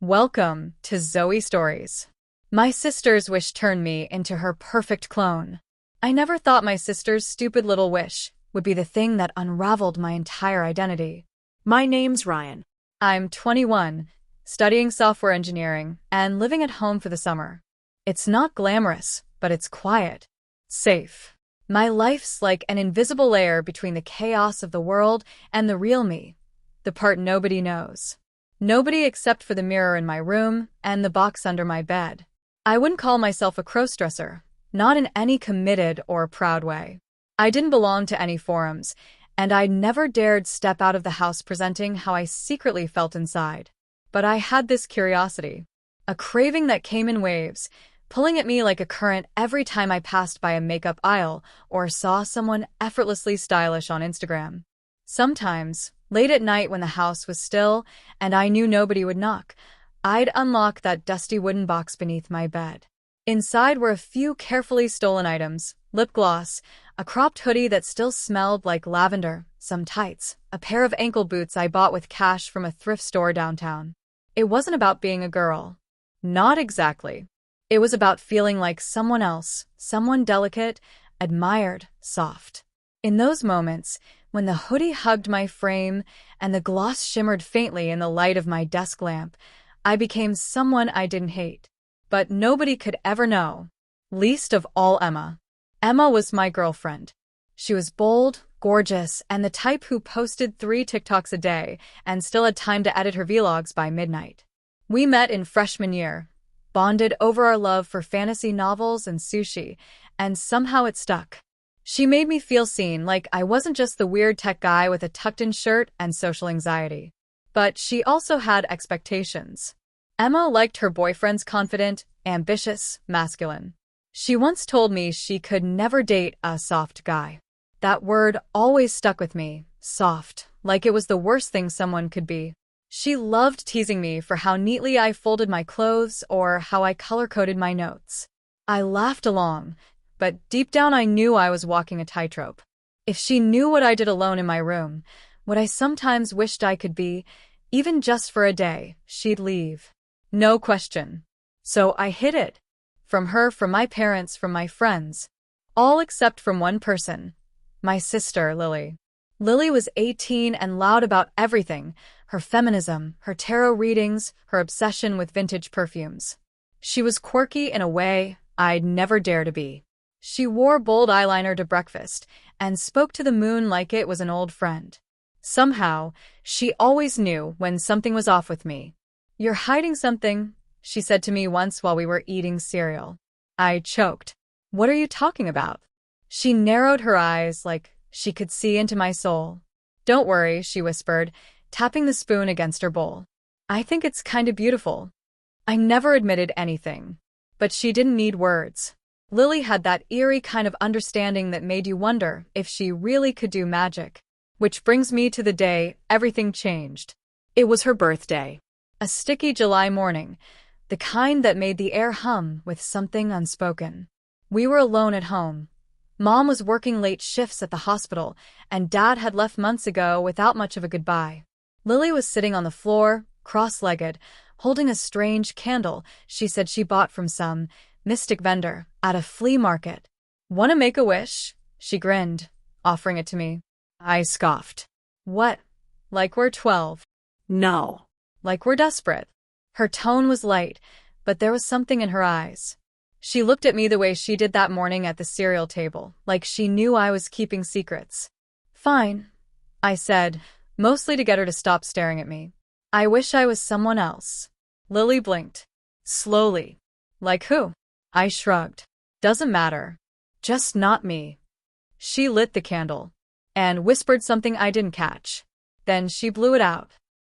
Welcome to Zoe Stories. My sister's wish turned me into her perfect clone. I never thought my sister's stupid little wish would be the thing that unraveled my entire identity. My name's Ryan. I'm 21, studying software engineering, and living at home for the summer. It's not glamorous, but it's quiet. Safe. My life's like an invisible layer between the chaos of the world and the real me, the part nobody knows. Nobody except for the mirror in my room and the box under my bed. I wouldn't call myself a crossdresser, not in any committed or proud way. I didn't belong to any forums, and I never dared step out of the house presenting how I secretly felt inside. But I had this curiosity, a craving that came in waves, pulling at me like a current every time I passed by a makeup aisle or saw someone effortlessly stylish on Instagram. Sometimes, late at night when the house was still and I knew nobody would knock, I'd unlock that dusty wooden box beneath my bed. Inside were a few carefully stolen items: lip gloss, a cropped hoodie that still smelled like lavender, some tights, a pair of ankle boots I bought with cash from a thrift store downtown. It wasn't about being a girl. Not exactly. It was about feeling like someone else, someone delicate, admired, soft. In those moments, when the hoodie hugged my frame and the gloss shimmered faintly in the light of my desk lamp, I became someone I didn't hate. But nobody could ever know. Least of all Emma. Emma was my girlfriend. She was bold, gorgeous, and the type who posted 3 TikToks a day and still had time to edit her vlogs by midnight. We met in freshman year, bonded over our love for fantasy novels and sushi, and somehow it stuck. She made me feel seen, like I wasn't just the weird tech guy with a tucked-in shirt and social anxiety. But she also had expectations. Emma liked her boyfriends confident, ambitious, masculine. She once told me she could never date a soft guy. That word always stuck with me, soft, like it was the worst thing someone could be. She loved teasing me for how neatly I folded my clothes or how I color-coded my notes. I laughed along, but deep down I knew I was walking a tightrope. If she knew what I did alone in my room, what I sometimes wished I could be, even just for a day, she'd leave. No question. So I hid it. From her, from my parents, from my friends. All except from one person. My sister, Lily. Lily was 18 and loud about everything: her feminism, her tarot readings, her obsession with vintage perfumes. She was quirky in a way I'd never dare to be. She wore bold eyeliner to breakfast and spoke to the moon like it was an old friend. Somehow, she always knew when something was off with me. "You're hiding something," she said to me once while we were eating cereal. I choked. "What are you talking about?" She narrowed her eyes like she could see into my soul. "Don't worry," she whispered, tapping the spoon against her bowl. "I think it's kind of beautiful." I never admitted anything. But she didn't need words. Lily had that eerie kind of understanding that made you wonder if she really could do magic. Which brings me to the day everything changed. It was her birthday. A sticky July morning, the kind that made the air hum with something unspoken. We were alone at home. Mom was working late shifts at the hospital, and Dad had left months ago without much of a goodbye. Lily was sitting on the floor, cross-legged, holding a strange candle she said she bought from some mystic vendor at a flea market. "Want to make a wish?" she grinned, offering it to me. I scoffed. "What? Like we're 12? No. Like we're desperate?" Her tone was light, but there was something in her eyes. She looked at me the way she did that morning at the cereal table, like she knew I was keeping secrets. "Fine," I said, mostly to get her to stop staring at me. "I wish I was someone else." Lily blinked. Slowly. "Like who?" I shrugged. "Doesn't matter. Just not me." She lit the candle and whispered something I didn't catch. Then she blew it out.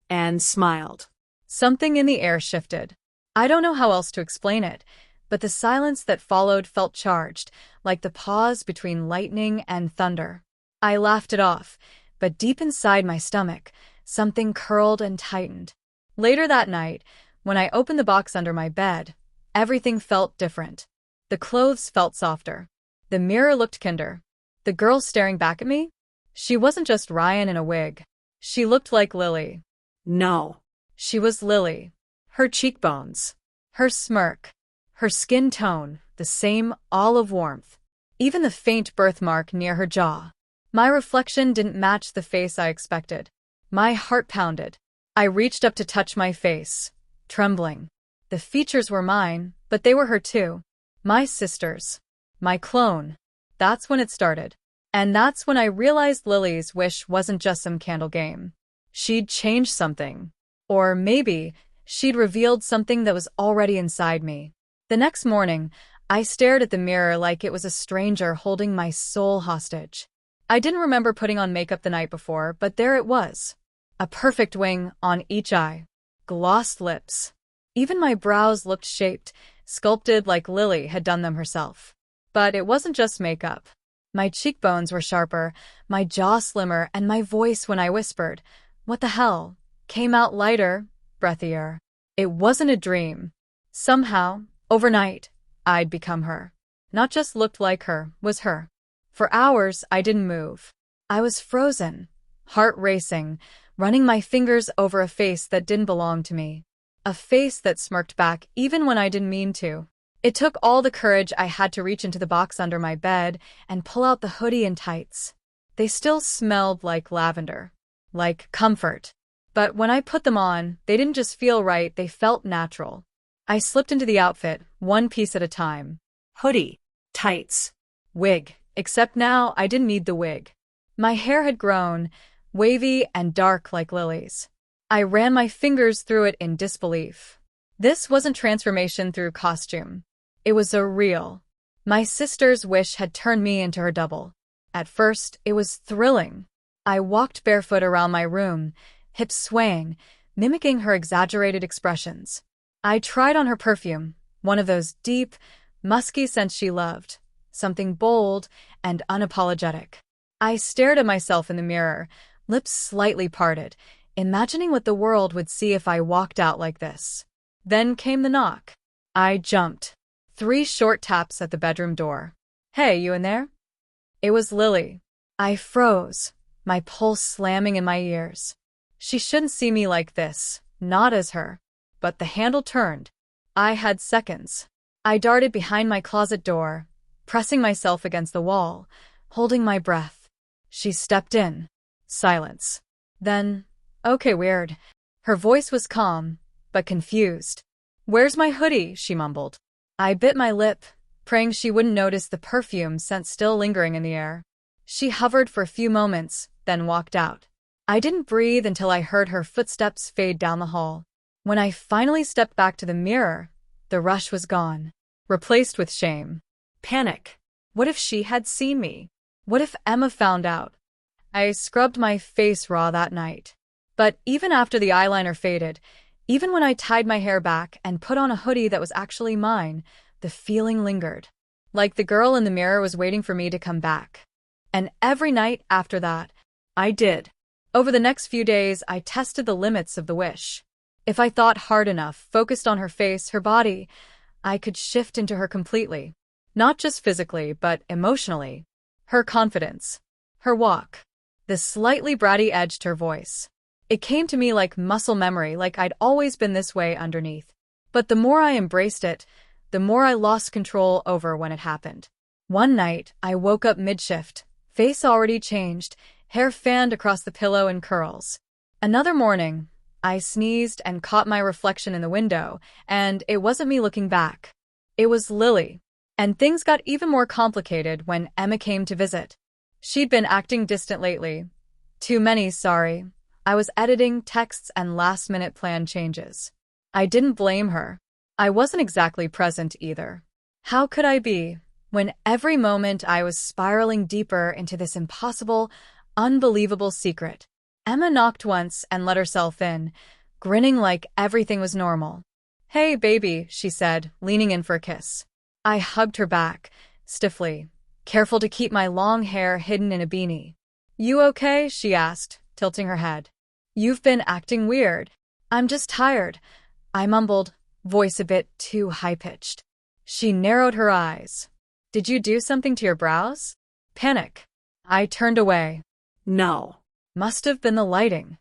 And smiled. Something in the air shifted. I don't know how else to explain it, but the silence that followed felt charged, like the pause between lightning and thunder. I laughed it off, but deep inside my stomach, something curled and tightened. Later that night, when I opened the box under my bed, everything felt different. The clothes felt softer. The mirror looked kinder. The girl staring back at me? She wasn't just Ryan in a wig. She looked like Lily. No. She was Lily. Her cheekbones. Her smirk. Her skin tone, the same olive warmth. Even the faint birthmark near her jaw. My reflection didn't match the face I expected. My heart pounded. I reached up to touch my face, trembling. The features were mine, but they were her too. My sister's. My clone. That's when it started. And that's when I realized Lily's wish wasn't just some candle game. She'd changed something. Or maybe she'd revealed something that was already inside me. The next morning, I stared at the mirror like it was a stranger holding my soul hostage. I didn't remember putting on makeup the night before, but there it was. A perfect wing on each eye. Glossed lips. Even my brows looked shaped, sculpted like Lily had done them herself. But it wasn't just makeup. My cheekbones were sharper, my jaw slimmer, and my voice when I whispered, "What the hell?" came out lighter, breathier. It wasn't a dream. Somehow, overnight, I'd become her. Not just looked like her, was her. For hours, I didn't move. I was frozen, heart racing, running my fingers over a face that didn't belong to me. A face that smirked back even when I didn't mean to. It took all the courage I had to reach into the box under my bed and pull out the hoodie and tights. They still smelled like lavender. Like comfort. But when I put them on, they didn't just feel right, they felt natural. I slipped into the outfit, one piece at a time. Hoodie. Tights. Wig. Except now, I didn't need the wig. My hair had grown, wavy and dark like Lily's. I ran my fingers through it in disbelief. This wasn't transformation through costume. It was a real. My sister's wish had turned me into her double. At first, it was thrilling. I walked barefoot around my room, hips swaying, mimicking her exaggerated expressions. I tried on her perfume, one of those deep, musky scents she loved, something bold and unapologetic. I stared at myself in the mirror, lips slightly parted, imagining what the world would see if I walked out like this. Then came the knock. I jumped. 3 short taps at the bedroom door. "Hey, you in there?" It was Lily. I froze, my pulse slamming in my ears. She shouldn't see me like this, not as her. But the handle turned. I had seconds. I darted behind my closet door, pressing myself against the wall, holding my breath. She stepped in. Silence. Then, "Okay, weird." Her voice was calm, but confused. "Where's my hoodie?" she mumbled. I bit my lip, praying she wouldn't notice the perfume scent still lingering in the air. She hovered for a few moments, then walked out. I didn't breathe until I heard her footsteps fade down the hall. When I finally stepped back to the mirror, the rush was gone, replaced with shame. Panic. What if she had seen me? What if Emma found out? I scrubbed my face raw that night. But even after the eyeliner faded, even when I tied my hair back and put on a hoodie that was actually mine, the feeling lingered. Like the girl in the mirror was waiting for me to come back. And every night after that, I did. Over the next few days, I tested the limits of the wish. If I thought hard enough, focused on her face, her body, I could shift into her completely. Not just physically, but emotionally. Her confidence. Her walk. The slightly bratty edge to her voice. It came to me like muscle memory, like I'd always been this way underneath. But the more I embraced it, the more I lost control over when it happened. One night, I woke up mid-shift, face already changed, hair fanned across the pillow in curls. Another morning, I sneezed and caught my reflection in the window, and it wasn't me looking back. It was Lily. And things got even more complicated when Emma came to visit. She'd been acting distant lately. Too many, sorry. I was editing texts and last-minute plan changes. I didn't blame her. I wasn't exactly present either. How could I be, when every moment I was spiraling deeper into this impossible, unbelievable secret? Emma knocked once and let herself in, grinning like everything was normal. "Hey, baby," she said, leaning in for a kiss. I hugged her back, stiffly, careful to keep my long hair hidden in a beanie. "You okay?" she asked, tilting her head. "You've been acting weird." "I'm just tired," I mumbled, voice a bit too high-pitched. She narrowed her eyes. "Did you do something to your brows?" Panic. I turned away. No. Must have been the lighting.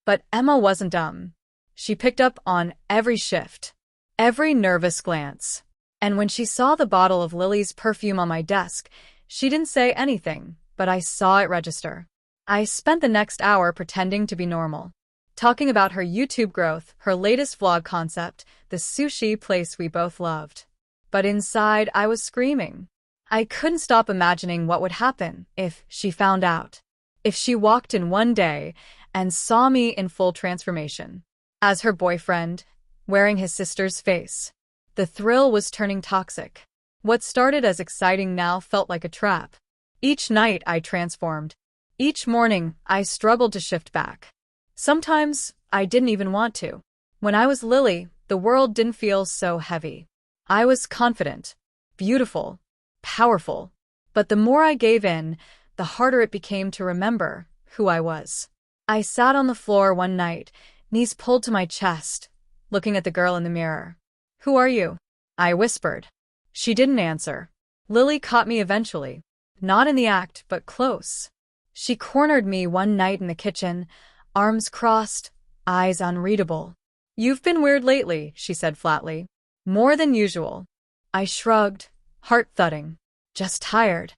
But Emma wasn't dumb. She picked up on every shift, every nervous glance. And when she saw the bottle of Lily's perfume on my desk, she didn't say anything, but I saw it register. I spent the next hour pretending to be normal, talking about her YouTube growth, her latest vlog concept, the sushi place we both loved. But inside, I was screaming. I couldn't stop imagining what would happen if she found out. If she walked in one day and saw me in full transformation, as her boyfriend, wearing his sister's face. The thrill was turning toxic. What started as exciting now felt like a trap. Each night I transformed. Each morning I struggled to shift back. Sometimes I didn't even want to. When I was Lily, the world didn't feel so heavy. I was confident, beautiful, powerful. But the more I gave in, the harder it became to remember who I was. I sat on the floor one night, knees pulled to my chest, looking at the girl in the mirror. "Who are you?" I whispered. She didn't answer. Lily caught me eventually. Not in the act, but close. She cornered me one night in the kitchen, arms crossed, eyes unreadable. "You've been weird lately," she said flatly. "More than usual." I shrugged, heart thudding. "Just tired."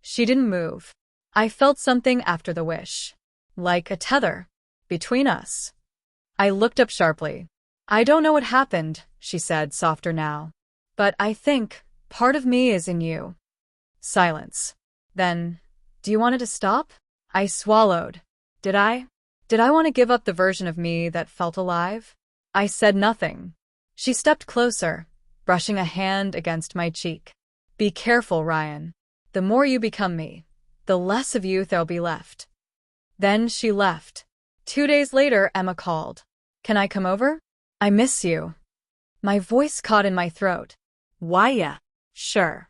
She didn't move. I felt something after the wish. Like a tether. Between us. I looked up sharply. "I don't know what happened," she said, softer now. "But I think part of me is in you." Silence. Then, "Do you want it to stop?" I swallowed. Did I? Did I want to give up the version of me that felt alive? I said nothing. She stepped closer, brushing a hand against my cheek. "Be careful, Ryan. The more you become me, the less of you there'll be left." Then she left. 2 days later, Emma called. "Can I come over? I miss you." My voice caught in my throat. "Why, yeah, sure."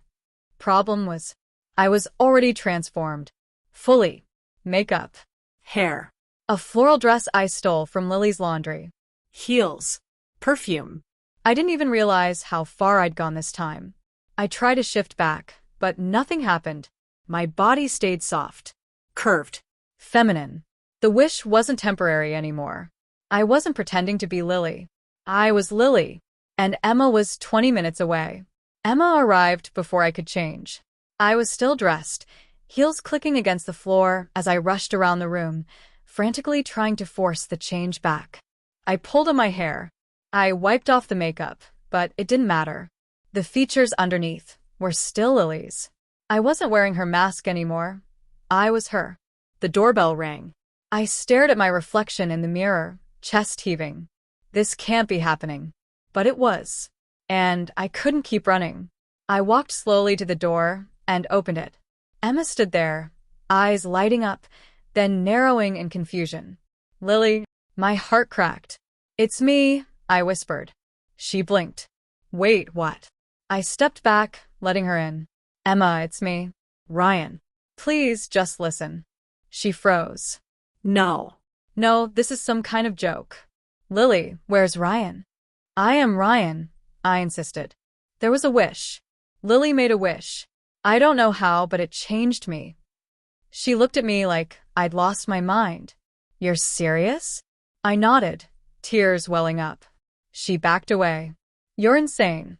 Problem was, I was already transformed. Fully. Makeup. Hair. A floral dress I stole from Lily's laundry. Heels. Perfume. I didn't even realize how far I'd gone this time. I tried to shift back, but nothing happened. My body stayed soft. Curved. Feminine. The wish wasn't temporary anymore. I wasn't pretending to be Lily. I was Lily. And Emma was 20 minutes away. Emma arrived before I could change. I was still dressed, heels clicking against the floor as I rushed around the room, frantically trying to force the change back. I pulled on my hair. I wiped off the makeup, but it didn't matter. The features underneath were still Lily's. I wasn't wearing her mask anymore. I was her. The doorbell rang. I stared at my reflection in the mirror, chest heaving. This can't be happening. But it was. And I couldn't keep running. I walked slowly to the door and opened it. Emma stood there, eyes lighting up, then narrowing in confusion. "Lily," my heart cracked. "It's me," I whispered. She blinked. "Wait, what?" I stepped back, letting her in. "Emma, it's me. Ryan. Please just listen." She froze. No. "No, this is some kind of joke." "Lily, where's Ryan?" "I am Ryan," I insisted. There was a wish. Lily made a wish. I don't know how, but it changed me. She looked at me like I'd lost my mind. "You're serious?" I nodded, tears welling up. She backed away. "You're insane."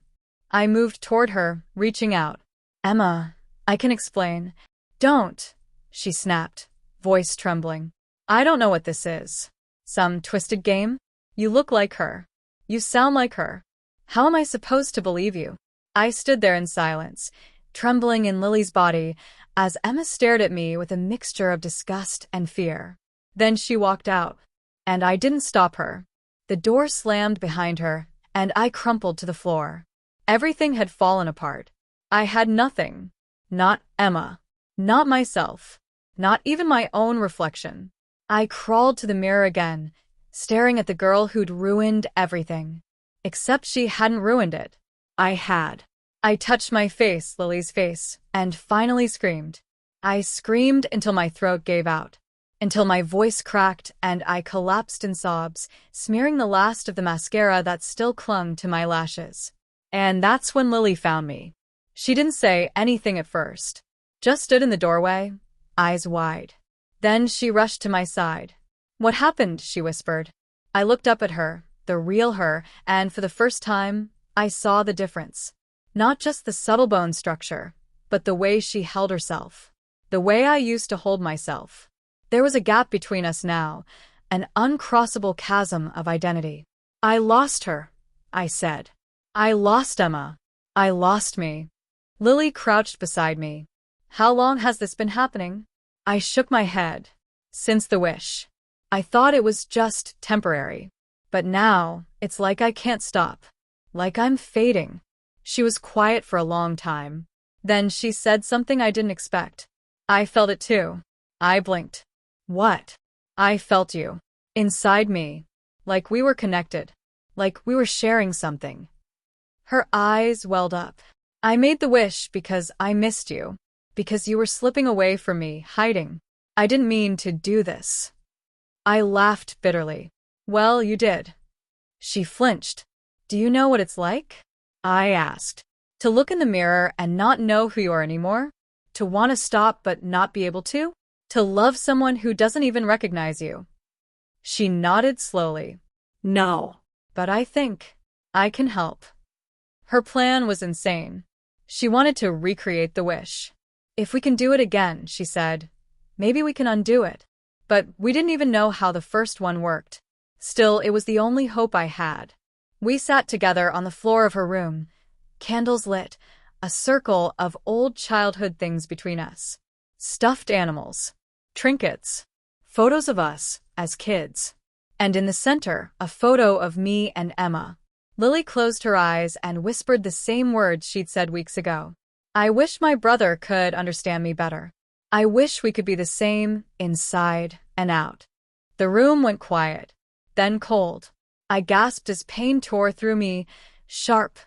I moved toward her, reaching out. "Emma, I can explain." "Don't," she snapped, voice trembling. "I don't know what this is. Some twisted game? You look like her. You sound like her. How am I supposed to believe you?" I stood there in silence, trembling in Lily's body, as Emma stared at me with a mixture of disgust and fear. Then she walked out. And I didn't stop her. The door slammed behind her, and I crumpled to the floor. Everything had fallen apart. I had nothing. Not Emma. Not myself. Not even my own reflection. I crawled to the mirror again, staring at the girl who'd ruined everything. Except she hadn't ruined it. I had. I touched my face, Lily's face, and finally screamed. I screamed until my throat gave out, until my voice cracked and I collapsed in sobs, smearing the last of the mascara that still clung to my lashes. And that's when Lily found me. She didn't say anything at first, just stood in the doorway, eyes wide. Then she rushed to my side. "What happened?" she whispered. I looked up at her, the real her, and for the first time, I saw the difference. Not just the subtle bone structure, but the way she held herself. The way I used to hold myself. There was a gap between us now, an uncrossable chasm of identity. I lost her, I said. I lost Emma. I lost me. Lily crouched beside me. How long has this been happening? I shook my head. Since the wish. I thought it was just temporary. But now, it's like I can't stop. Like I'm fading. She was quiet for a long time. Then she said something I didn't expect. I felt it too. I blinked. What? I felt you. Inside me. Like we were connected. Like we were sharing something. Her eyes welled up. I made the wish because I missed you. Because you were slipping away from me, hiding. I didn't mean to do this. I laughed bitterly. Well, you did. She flinched. Do you know what it's like? I asked. To look in the mirror and not know who you are anymore? To want to stop but not be able to? To love someone who doesn't even recognize you? She nodded slowly. No. But I think I can help. Her plan was insane. She wanted to recreate the wish. If we can do it again, she said, maybe we can undo it. But we didn't even know how the first one worked. Still, it was the only hope I had. We sat together on the floor of her room, candles lit, a circle of old childhood things between us. Stuffed animals, trinkets, photos of us as kids. And in the center, a photo of me and Emma. Lily closed her eyes and whispered the same words she'd said weeks ago. I wish my brother could understand me better. I wish we could be the same, inside and out. The room went quiet, then cold. I gasped as pain tore through me, sharp,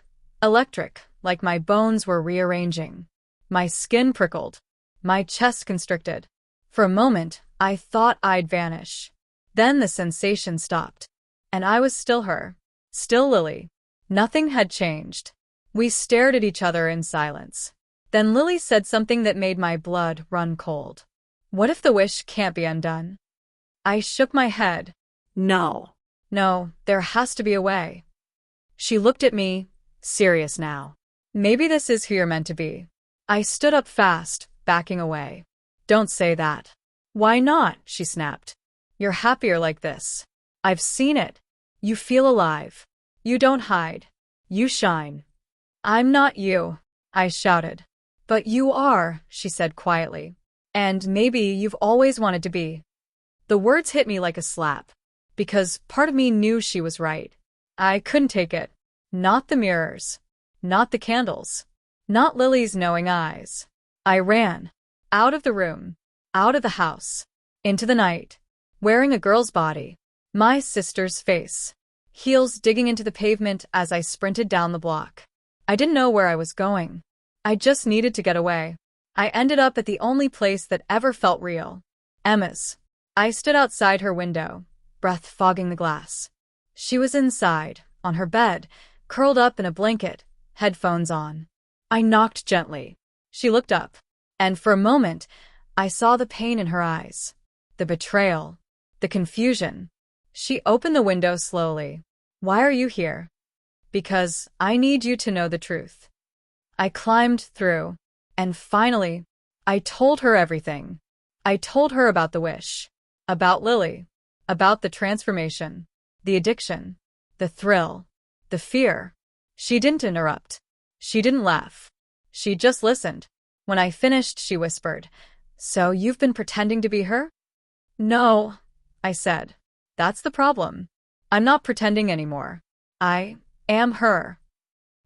electric, like my bones were rearranging. My skin prickled, my chest constricted. For a moment, I thought I'd vanish. Then the sensation stopped. And I was still her, still Lily. Nothing had changed. We stared at each other in silence. Then Lily said something that made my blood run cold. What if the wish can't be undone? I shook my head. No. No, there has to be a way. She looked at me, serious now. Maybe this is who you're meant to be. I stood up fast, backing away. Don't say that. Why not? She snapped. You're happier like this. I've seen it. You feel alive. You don't hide. You shine. I'm not you, I shouted. But you are, she said quietly. And maybe you've always wanted to be. The words hit me like a slap. Because part of me knew she was right. I couldn't take it. Not the mirrors. Not the candles. Not Lily's knowing eyes. I ran. Out of the room. Out of the house. Into the night. Wearing a girl's body. My sister's face. Heels digging into the pavement as I sprinted down the block. I didn't know where I was going. I just needed to get away. I ended up at the only place that ever felt real. Emma's. I stood outside her window, breath fogging the glass. She was inside, on her bed, curled up in a blanket, headphones on. I knocked gently. She looked up. And for a moment, I saw the pain in her eyes. The betrayal. The confusion. She opened the window slowly. Why are you here? Because I need you to know the truth. I climbed through. And finally, I told her everything. I told her about the wish. About Lily. About the transformation. The addiction. The thrill. The fear. She didn't interrupt. She didn't laugh. She just listened. When I finished, she whispered, So you've been pretending to be her? No, I said. That's the problem. I'm not pretending anymore. I am her.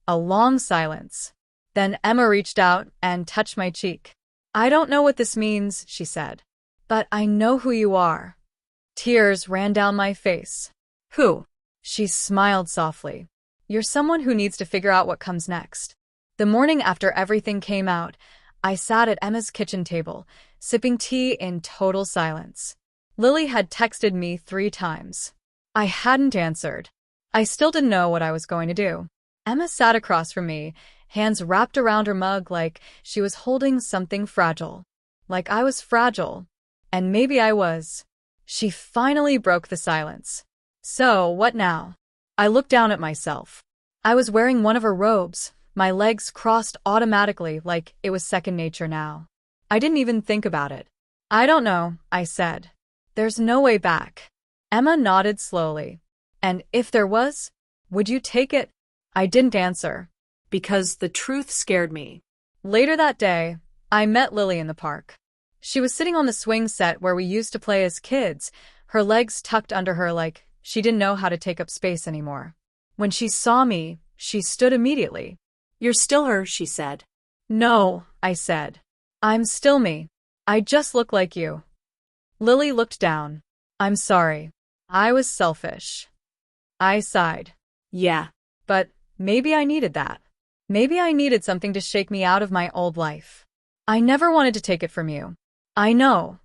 A long silence. Then Emma reached out and touched my cheek. I don't know what this means, she said. But I know who you are. Tears ran down my face. Who? She smiled softly. You're someone who needs to figure out what comes next. The morning after everything came out, I sat at Emma's kitchen table, sipping tea in total silence. Lily had texted me 3 times. I hadn't answered. I still didn't know what I was going to do. Emma sat across from me, hands wrapped around her mug like she was holding something fragile. Like I was fragile. And maybe I was. She finally broke the silence. So, what now? I looked down at myself. I was wearing one of her robes, my legs crossed automatically like it was second nature now. I didn't even think about it. I don't know, I said. There's no way back. Emma nodded slowly. And if there was, would you take it? I didn't answer. Because the truth scared me. Later that day, I met Lily in the park. She was sitting on the swing set where we used to play as kids, her legs tucked under her like she didn't know how to take up space anymore. When she saw me, she stood immediately. You're still her, she said. No, I said. I'm still me. I just look like you. Lily looked down. I'm sorry. I was selfish. I sighed. Yeah. But maybe I needed that. Maybe I needed something to shake me out of my old life. I never wanted to take it from you. I know.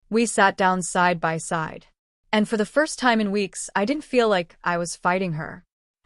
We sat down side by side. And for the first time in weeks, I didn't feel like I was fighting her.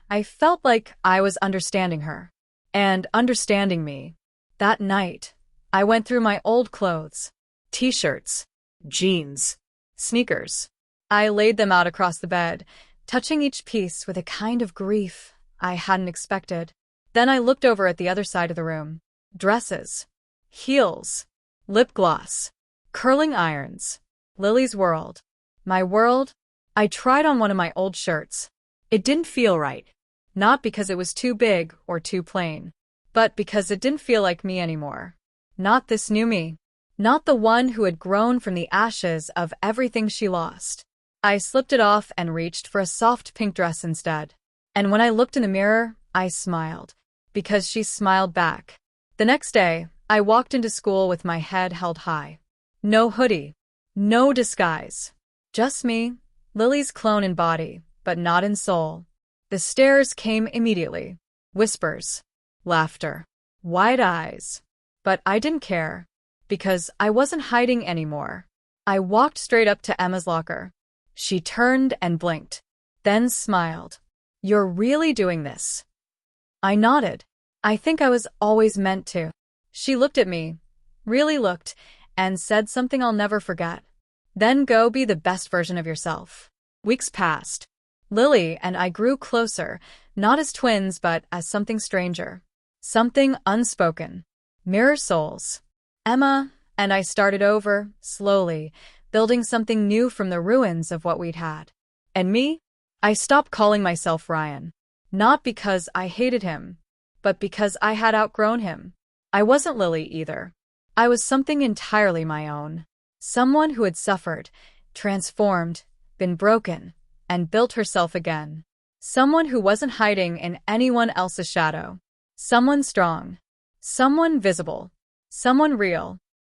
I felt like I was understanding her. And understanding me. That night, I went through my old clothes. T-shirts. Jeans. Sneakers. I laid them out across the bed, touching each piece with a kind of grief I hadn't expected. Then I looked over at the other side of the room. Dresses. Heels. Lip gloss. Curling irons. Lily's world. My world? I tried on one of my old shirts. It didn't feel right. Not because it was too big or too plain, but because it didn't feel like me anymore. Not this new me. Not the one who had grown from the ashes of everything she lost. I slipped it off and reached for a soft pink dress instead. And when I looked in the mirror, I smiled. Because she smiled back. The next day, I walked into school with my head held high. No hoodie. No disguise. Just me, Lily's clone in body, but not in soul. The stares came immediately. Whispers. Laughter. Wide eyes. But I didn't care. Because I wasn't hiding anymore. I walked straight up to Emma's locker. She turned and blinked. Then smiled. You're really doing this? I nodded. I think I was always meant to. She looked at me. Really looked. And said something I'll never forget. Then go be the best version of yourself. Weeks passed. Lily and I grew closer, not as twins but as something stranger. Something unspoken. Mirror souls. Emma and I started over, slowly, building something new from the ruins of what we'd had. And me? I stopped calling myself Ryan. Not because I hated him, but because I had outgrown him. I wasn't Lily either. I was something entirely my own. Someone who had suffered, transformed, been broken, and built herself again. Someone who wasn't hiding in anyone else's shadow. Someone strong. Someone visible. Someone real.